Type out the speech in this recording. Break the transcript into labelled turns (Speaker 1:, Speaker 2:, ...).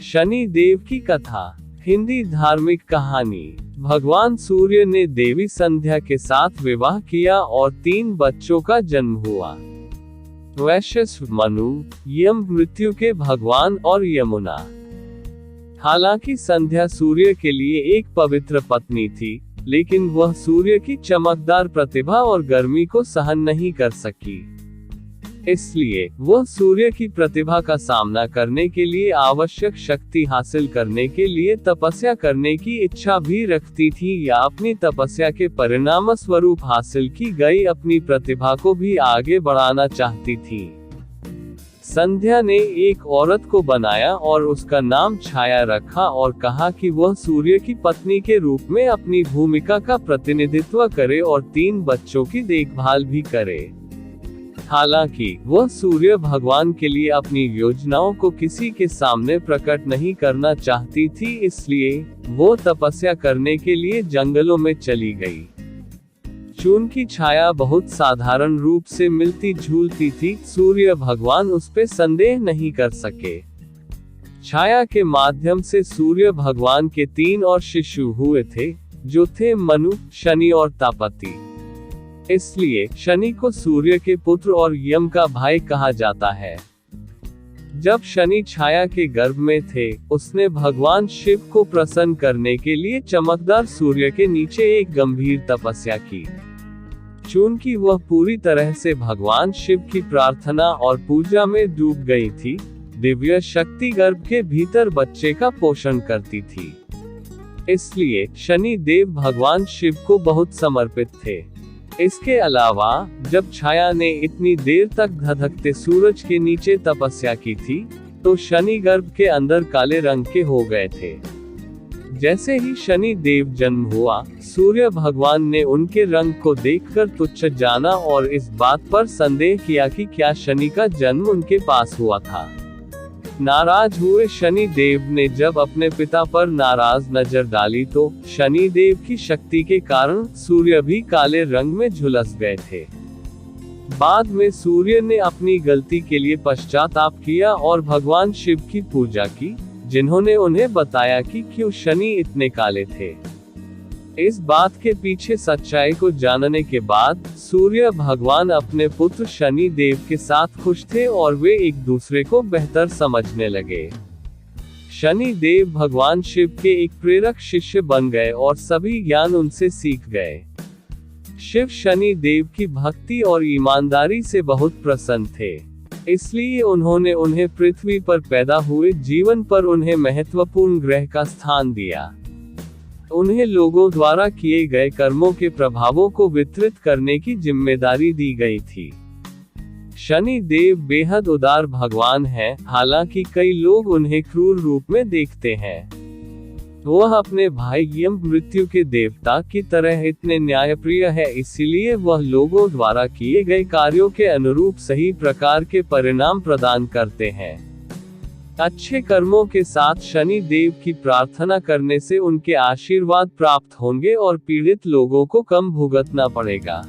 Speaker 1: शनि देव की कथा। हिंदी धार्मिक कहानी। भगवान सूर्य ने देवी संध्या के साथ विवाह किया और 3 बच्चों का जन्म हुआ। वैश्व, मनु, यम मृत्यु के भगवान और यमुना। हालांकि संध्या सूर्य के लिए एक पवित्र पत्नी थी, लेकिन वह सूर्य की चमकदार प्रतिभा और गर्मी को सहन नहीं कर सकी। इसलिए वह सूर्य की प्रतिभा का सामना करने के लिए आवश्यक शक्ति हासिल करने के लिए तपस्या करने की इच्छा भी रखती थी, या अपनी तपस्या के परिणाम स्वरूप हासिल की गई अपनी प्रतिभा को भी आगे बढ़ाना चाहती थी। संध्या ने एक औरत को बनाया और उसका नाम छाया रखा और कहा कि वह सूर्य की पत्नी के रूप में अपनी भूमिका का प्रतिनिधित्व करे और 3 बच्चों की देखभाल भी करे। हालांकि वह सूर्य भगवान के लिए अपनी योजनाओं को किसी के सामने प्रकट नहीं करना चाहती थी, इसलिए वो तपस्या करने के लिए जंगलों में चली गई। चून की छाया बहुत साधारण रूप से मिलती झूलती थी, सूर्य भगवान उस पे संदेह नहीं कर सके। छाया के माध्यम से सूर्य भगवान के 3 और शिशु हुए थे, जो थे मनु, शनि और तापति। इसलिए शनि को सूर्य के पुत्र और यम का भाई कहा जाता है। जब शनि छाया के गर्भ में थे, उसने भगवान शिव को प्रसन्न करने के लिए चमकदार सूर्य के नीचे एक गंभीर तपस्या की। चूंकि वह पूरी तरह से भगवान शिव की प्रार्थना और पूजा में डूब गई थी, दिव्य शक्ति गर्भ के भीतर बच्चे का पोषण करती थी। इसलिए शनि देव भगवान शिव को बहुत समर्पित थे। इसके अलावा जब छाया ने इतनी देर तक धधकते सूरज के नीचे तपस्या की थी, तो शनि गर्भ के अंदर काले रंग के हो गए थे। जैसे ही शनि देव जन्म हुआ, सूर्य भगवान ने उनके रंग को देखकर तुच्छ जाना और इस बात पर संदेह किया कि क्या शनि का जन्म उनके पास हुआ था। नाराज हुए शनि देव ने जब अपने पिता पर नाराज नजर डाली, तो शनि देव की शक्ति के कारण सूर्य भी काले रंग में झुलस गए थे। बाद में सूर्य ने अपनी गलती के लिए पश्चाताप किया और भगवान शिव की पूजा की, जिन्होंने उन्हें बताया कि क्यों शनि इतने काले थे। इस बात के पीछे सच्चाई को जानने के बाद सूर्य भगवान अपने पुत्र शनि देव के साथ खुश थे और वे एक दूसरे को बेहतर समझने लगे। शनि देव भगवान शिव के एक प्रेरक शिष्य बन गए और सभी ज्ञान उनसे सीख गए। शिव शनि देव की भक्ति और ईमानदारी से बहुत प्रसन्न थे, इसलिए उन्होंने उन्हें पृथ्वी पर पैदा हुए जीवन पर उन्हें महत्वपूर्ण ग्रह का स्थान दिया। उन्हें लोगों द्वारा किए गए कर्मों के प्रभावों को वितरित करने की जिम्मेदारी दी गई थी। शनि देव बेहद उदार भगवान हैं, हालांकि कई लोग उन्हें क्रूर रूप में देखते हैं। वह अपने भाई यम मृत्यु के देवता की तरह इतने न्यायप्रिय है, इसीलिए वह लोगों द्वारा किए गए कार्यों के अनुरूप सही प्रकार के परिणाम प्रदान करते हैं। अच्छे कर्मों के साथ शनि देव की प्रार्थना करने से उनके आशीर्वाद प्राप्त होंगे और पीड़ित लोगों को कम भुगतना पड़ेगा।